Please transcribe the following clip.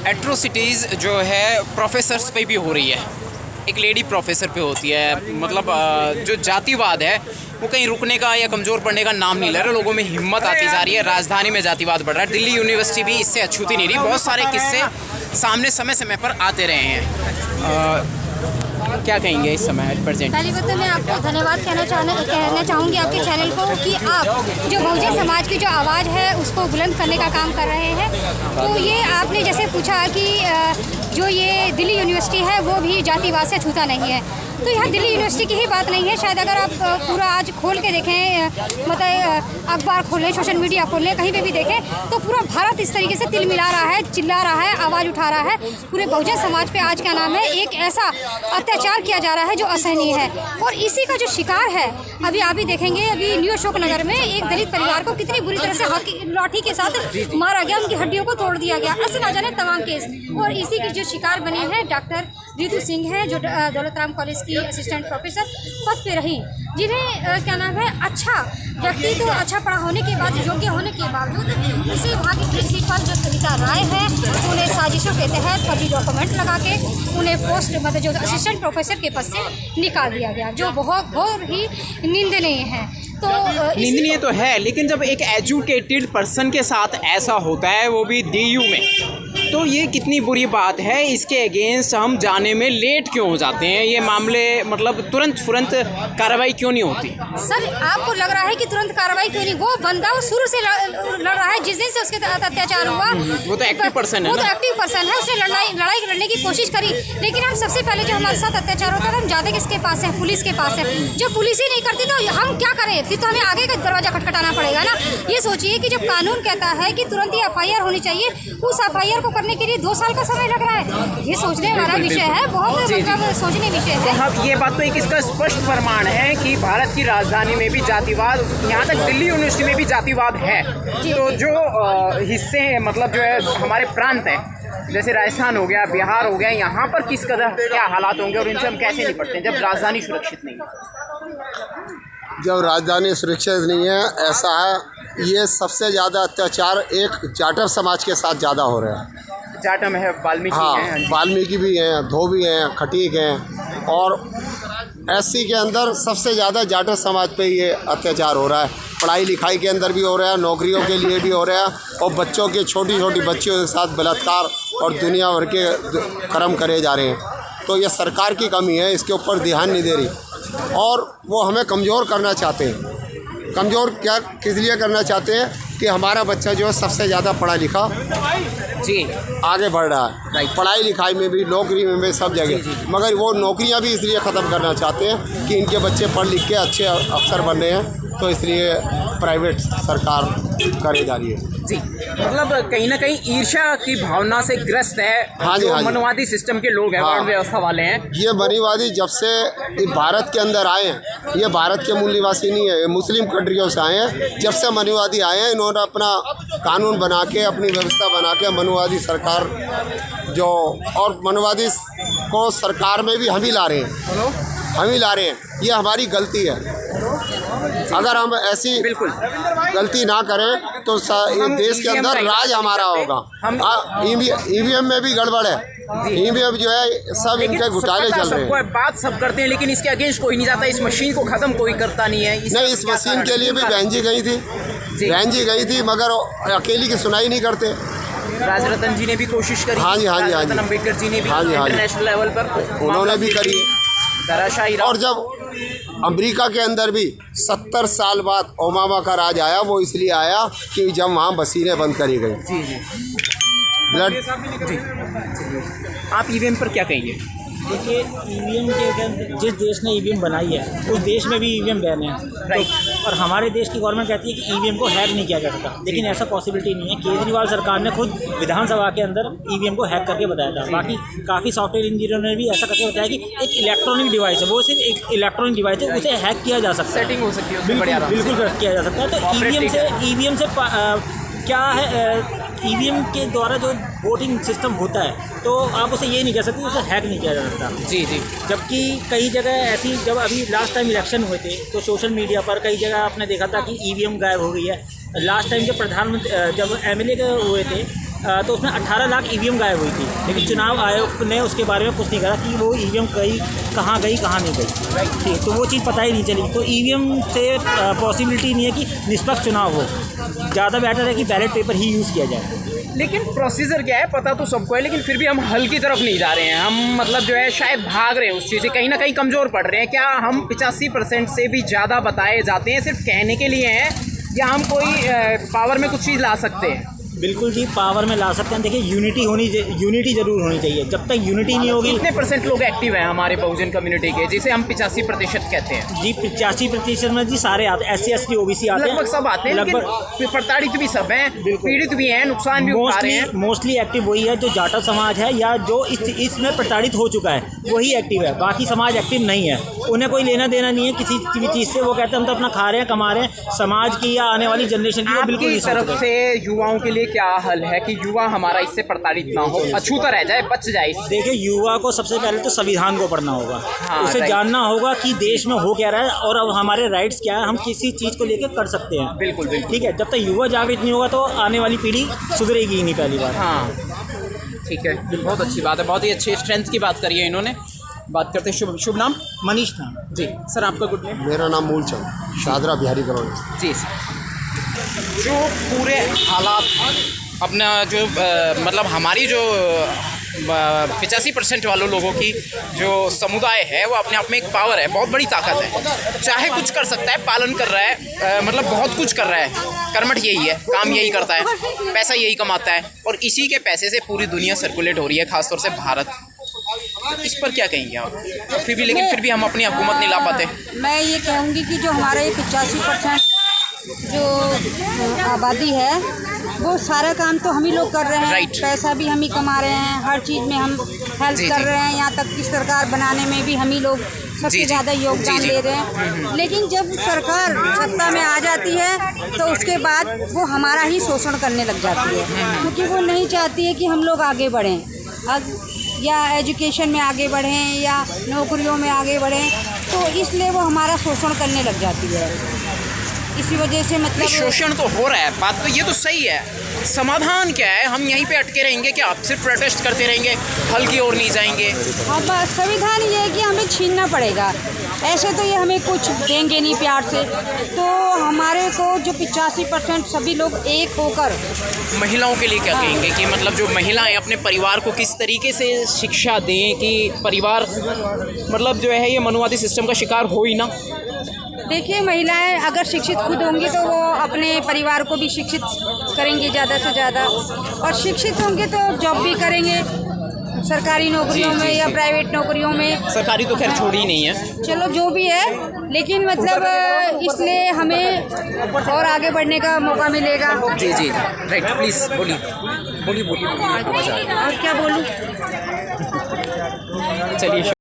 Atrocities जो है professors पे भी हो रही है। एक लेडी प्रोफेसर पे होती है। मतलब जो जातिवाद है वो कहीं रुकने का या कमज़ोर पड़ने का नाम नहीं ले रहा। लोगों में हिम्मत आती जा रही है। राजधानी में जातिवाद बढ़ रहा है। दिल्ली यूनिवर्सिटी भी इससे अछूती नहीं रही। बहुत सारे किस्से सामने समय समय पर आते रहे हैं। क्या कहेंगे इस समय प्रेजेंट? पहली बात तो मैं आपको धन्यवाद कहना चाहूँगी आपके चैनल को कि आप जो बहुजन समाज की जो आवाज़ है उसको बुलंद करने का काम कर रहे हैं। तो ये आपने जैसे पूछा कि जो ये दिल्ली यूनिवर्सिटी है वो भी जातिवाद से छूता नहीं है, तो यहाँ दिल्ली यूनिवर्सिटी की ही बात नहीं है। शायद अगर आप पूरा आज खोल के देखें, मतलब अखबार खोलें, सोशल मीडिया खोलें, कहीं पे भी देखें तो पूरा भारत इस तरीके से तिल मिला रहा है, चिल्ला रहा है, आवाज़ उठा रहा है। पूरे बहुजन समाज पे आज क्या नाम है एक ऐसा अत्याचार किया जा रहा है जो असहनीय है। और इसी का जो शिकार है अभी आप भी देखेंगे, अभी न्यू अशोक नगर में एक दलित परिवार को कितनी बुरी तरह से लाठी के साथ मारा गया, उनकी हड्डियों को तोड़ दिया गया। ऐसे ना जाने तमाम केस। और इसी की जो शिकार बने हैं डॉक्टर रितु सिंह है, जो दौलत राम कॉलेज की असिस्टेंट प्रोफेसर पद पे रही, जिन्हें क्या नाम है अच्छा व्यक्ति तो अच्छा पढ़ा होने के बाद, योग्य होने के बावजूद उसे वहाँ की प्रिंसिपल जो सविता राय है उन्हें साजिशों के तहत फर्जी डॉक्यूमेंट लगा के उन्हें पोस्ट मतलब जो असिस्टेंट प्रोफेसर के पद से निकाल दिया गया, जो बहुत घोर ही निंदनीय है। तो निंदनीय तो है, लेकिन जब एक एजुकेटेड पर्सन के साथ ऐसा होता है वो भी डीयू में, तो ये कितनी बुरी बात है। इसके अगेंस्ट हम जाने में लेट क्यों हो जाते हैं? ये मामले मतलब तुरंत कार्रवाई क्यों नहीं होती? सर आपको लग रहा है कि तुरंत कार्रवाई क्यों नहीं? वो बंदा वो शुरू से लड़ रहा है, जिस दिन से उसके तहत अत्याचार हुआ। वो तो एक्टिव पर्सन है, वो तो एक्टिव पर्सन है, उसने लड़ाई लड़ने की कोशिश करी। लेकिन हम सबसे पहले जो हमारे साथ अत्याचार होता है हम जाते किसके पास है? पुलिस के पास है। जो पुलिस ही नहीं करती तो हम क्या करें? फिर तो हमें आगे का दरवाजा खटखटाना पड़ेगा ना। ये सोचिए कि जब कानून कहता है कि तुरंत ही FIR होनी चाहिए, उस FIR को करने के लिए 2 साल का समय लग रहा है। ये सोचने वाला विषय है, बहुत मतलब सोचने विषय है। तो हाँ, ये बात तो एक इसका स्पष्ट प्रमाण है कि भारत की राजधानी में भी जातिवाद, यहाँ तक दिल्ली यूनिवर्सिटी में भी जातिवाद है। तो जो हिस्से हैं मतलब जो है हमारे प्रांत हैं, जैसे राजस्थान हो गया, बिहार हो गया, यहाँ पर किस कदर क्या हालात होंगे और इनसे हम कैसे निपटते हैं जब राजधानी सुरक्षित नहीं है? जब राजधानी सुरक्षित नहीं है, ऐसा है ये सबसे ज़्यादा अत्याचार एक जाटव समाज के साथ ज़्यादा हो रहा है। जाटव है, वाल्मीकि हाँ, वाल्मीकि भी हैं, धोबी हैं, खटीक हैं, और SC के अंदर सबसे ज़्यादा जाटव समाज पे ये अत्याचार हो रहा है। पढ़ाई लिखाई के अंदर भी हो रहा है, नौकरियों के लिए भी हो रहा है, और बच्चों के छोटी छोटी बच्चियों के साथ बलात्कार और दुनिया भर के कर्म करे जा रहे हैं। तो ये सरकार की कमी है, इसके ऊपर ध्यान नहीं दे रही, और वो हमें कमज़ोर करना चाहते हैं। कमज़ोर क्या किस लिए करना चाहते हैं कि हमारा बच्चा जो है सबसे ज़्यादा पढ़ा लिखा जी आगे बढ़ रहा है, पढ़ाई लिखाई में भी, नौकरी में भी, सब जगह। मगर वो नौकरियां भी इसलिए ख़त्म करना चाहते हैं कि इनके बच्चे पढ़ लिख के अच्छे अफसर बन रहे हैं, तो इसलिए प्राइवेट सरकार करे जा रही है। जी, मतलब कहीं ना कहीं ईर्ष्या की भावना से ग्रस्त है। हाँ जी, जो हाँ जी। मनवादी सिस्टम के लोग हैं, हाँ। वर्ण व्यवस्था वाले हैं। ये मनीवादी जब से भारत के अंदर आए हैं, ये भारत के मूल निवासी नहीं है, ये मुस्लिम कंट्रियों से आए हैं। जब से मनीवादी आए हैं, इन्होंने अपना कानून बना के, अपनी व्यवस्था बना के मनुवादी सरकार जो, और मनुवादी को सरकार में भी हम ही ला रहे हैं। ये हमारी गलती है। अगर हम ऐसी बिल्कुल गलती ना करें तो ये देश के अंदर राज हमारा होगा। EVM में भी गड़बड़ है। EVM जो है सब इनके घोटाले चल रहे हैं। बात सब करते हैं, लेकिन इसके अगेंस्ट कोई नहीं जाता। इस मशीन को ख़त्म कोई करता नहीं है। नहीं, इस मशीन के लिए भी बहन जी गई थी, मगर अकेली की सुनाई नहीं करते। राजरतन जी ने भी कोशिश करी। हाँ जी। अम्बेडकर जी ने भी इंटरनेशनल लेवल पर उन्होंने भी करी। और जब अमेरिका के अंदर भी 70 साल बाद ओबामा का राज आया, वो इसलिए आया कि जब वहाँ मशीनें बंद करी गई। जी ब्लड जी। आप EVM पर क्या कहेंगे? देखिए, EVM के अगर जिस देश ने EVM बनाई है उस देश में भी EVM बैन है। राइट। और हमारे देश की गवर्नमेंट कहती है कि EVM को हैक नहीं किया जा सकता, लेकिन ऐसा पॉसिबिलिटी नहीं है। केजरीवाल सरकार ने खुद विधानसभा के अंदर EVM को हैक करके बताया था। बाकी काफ़ी सॉफ्टवेयर इंजीनियरों ने भी ऐसा करके बताया कि एक इलेक्ट्रॉनिक डिवाइस है, वो सिर्फ एक इलेक्ट्रॉनिक डिवाइस है, उसे हैक किया जा सकता है, सेटिंग हो सकती है, बिल्कुल किया जा सकता है। तो EVM से क्या है, EVM के द्वारा जो वोटिंग सिस्टम होता है, तो आप उसे ये नहीं कह सकते उसे हैक नहीं किया जा सकता। जी। जबकि कई जगह ऐसी, जब अभी लास्ट टाइम इलेक्शन हुए थे तो सोशल मीडिया पर कई जगह आपने देखा था कि EVM गायब हो गई है। लास्ट टाइम जब प्रधानमंत्री, जब MLA हुए थे तो उसमें 18 लाख EVM गायब हुई थी, लेकिन चुनाव आयोग ने उसके बारे में कुछ नहीं करा कि वो EVM कहाँ गई कहाँ नहीं गई। ठीक, तो वो चीज़ पता ही नहीं चली। तो EVM से पॉसिबिलिटी नहीं है कि निष्पक्ष चुनाव हो। ज़्यादा बेटर है कि बैलेट पेपर ही यूज़ किया जाए। लेकिन प्रोसीजर क्या है पता तो सबको है, लेकिन फिर भी हम हल की तरफ नहीं जा रहे हैं। हम मतलब जो है शायद भाग रहे हैं उस चीज़ से, कहीं ना कहीं कमज़ोर पड़ रहे हैं। क्या हम 85% से भी ज़्यादा बताए जाते हैं सिर्फ कहने के लिए हैं, या हम कोई पावर में कुछ चीज़ ला सकते हैं? बिल्कुल जी, पावर में ला सकते हैं। देखिए यूनिटी ज़रूर होनी चाहिए। जब तक यूनिटी नहीं होगी। कितने % लोग एक्टिव हैं हमारे बहुजन कम्युनिटी के, जिसे हम 85% कहते हैं? जी 85% में जी सारे आते हैं, SC ST OBC आते हैं, लगभग सब आते हैं, लेकिन प्रताड़ित भी सब हैं, पीड़ित भी हैं, नुकसान भी उठा रहे हैं। मोस्टली एक्टिव वही है जो जाटव समाज है या जो इसमें प्रताड़ित हो चुका है, वही एक्टिव है। बाकी समाज एक्टिव नहीं है। उन्हें कोई लेना देना नहीं है किसी भी चीज़ से। वो कहते हैं हम तो अपना खा रहे हैं, कमा रहे हैं, समाज की या आने वाली जनरेशन की वो बिल्कुल नहीं सोच रहे। तरफ से युवाओं के लिए क्या हल है कि युवा हमारा इससे प्रताड़ित ना हो, अछूता रह जाए, बच जाए? देखिए, युवा को सबसे पहले तो संविधान को पढ़ना होगा। उसे जानना होगा कि देश में हो क्या रहा है और अब हमारे राइट्स क्या है, हम किसी चीज़ को लेकर कर सकते हैं। बिल्कुल बिल्कुल, ठीक है। जब तक युवा जागृत नहीं होगा तो आने वाली पीढ़ी सुधरेगी ही नहीं पहली बार। हाँ ठीक है, बहुत अच्छी बात है, बहुत ही अच्छी स्ट्रेंथ की बात करी है इन्होंने। बात करते हैं शुभ नाम? मनीष नाम जी सर, आपका गुड नेम? मेरा नाम मूलचंद, शादरा बिहारी कॉलोनी। जी सर, जो पूरे हालात अपना जो मतलब हमारी जो 85% वालों लोगों की जो समुदाय है वो अपने आप में एक पावर है, बहुत बड़ी ताकत है। चाहे कुछ कर सकता है, पालन कर रहा है, मतलब बहुत कुछ कर रहा है। कर्मठ यही है, काम यही करता है, पैसा यही कमाता है, और इसी के पैसे से पूरी दुनिया सर्कुलेट हो रही है, खासतौर से भारत। तो इस पर क्या कहेंगे आप? फिर भी हम अपनी हुकूमत नहीं ला पाते। मैं ये कहूँगी कि जो हमारा ये 85% जो आबादी है वो सारा काम तो हम ही लोग कर रहे हैं। राइट। पैसा भी हम ही कमा रहे हैं, हर चीज़ में हम हेल्प कर रहे हैं, यहाँ तक कि सरकार बनाने में भी हम ही लोग सबसे ज़्यादा योगदान दे रहे हैं। लेकिन जब सरकार सत्ता में आ जाती है तो उसके बाद वो हमारा ही शोषण करने लग जाती है, क्योंकि वो नहीं चाहती है कि हम लोग आगे बढ़ें, या एजुकेशन में आगे बढ़ें या नौकरियों में आगे बढ़ें, तो इसलिए वो हमारा शोषण करने लग जाती है। इसी वजह से मतलब शोषण तो हो रहा है, बात तो ये तो सही है। समाधान क्या है? हम यहीं पे अटके रहेंगे क्या? आप सिर्फ प्रोटेस्ट करते रहेंगे, हल की ओर नहीं जाएंगे? अब संविधान ये है कि हमें छीनना पड़ेगा, ऐसे तो ये हमें कुछ देंगे नहीं प्यार से। तो हमारे को जो 85% सभी लोग एक होकर। महिलाओं के लिए क्या कहेंगे कि मतलब जो महिलाएं अपने परिवार को किस तरीके से शिक्षा दें कि परिवार मतलब जो है ये मनुवादी सिस्टम का शिकार हो ही ना? देखिए, महिलाएं अगर शिक्षित खुद होंगी तो वो अपने परिवार को भी शिक्षित करेंगे ज़्यादा से ज़्यादा, और शिक्षित होंगे तो जॉब भी करेंगे सरकारी नौकरियों में या प्राइवेट नौकरियों में। सरकारी तो खैर छोड़ी ही नहीं है, चलो जो भी है, लेकिन मतलब इसलिए हमें और आगे बढ़ने का मौका मिलेगा। जी जी राइट, प्लीज़ बोलिए। और क्या बोलूँ? चलिए।